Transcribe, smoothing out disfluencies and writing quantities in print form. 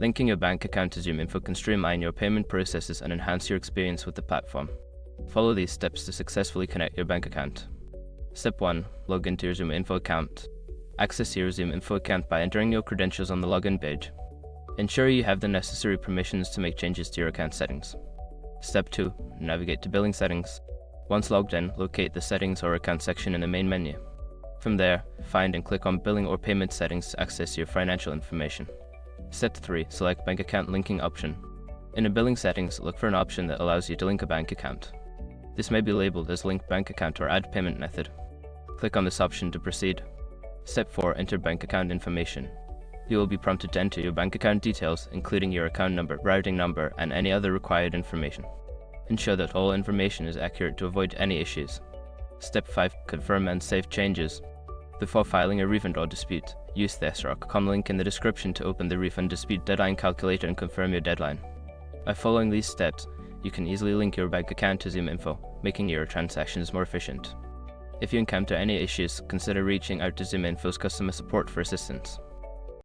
Linking your bank account to ZoomInfo can streamline your payment processes and enhance your experience with the platform. Follow these steps to successfully connect your bank account. Step 1. Log into your ZoomInfo account. Access your ZoomInfo account by entering your credentials on the login page. Ensure you have the necessary permissions to make changes to your account settings. Step 2. Navigate to Billing Settings. Once logged in, locate the Settings or Account section in the main menu. From there, find and click on Billing or Payment Settings to access your financial information. Step 3. Select Bank Account Linking option. In the Billing Settings, look for an option that allows you to link a bank account. This may be labeled as Link Bank Account or Add Payment Method. Click on this option to proceed. Step 4. Enter bank account information. You will be prompted to enter your bank account details, including your account number, routing number, and any other required information. Ensure that all information is accurate to avoid any issues. Step 5. Confirm and save changes. Before filing a refund or dispute, use the SROC.com link in the description to open the refund dispute deadline calculator and confirm your deadline. By following these steps, you can easily link your bank account to ZoomInfo, making your transactions more efficient. If you encounter any issues, consider reaching out to ZoomInfo's customer support for assistance.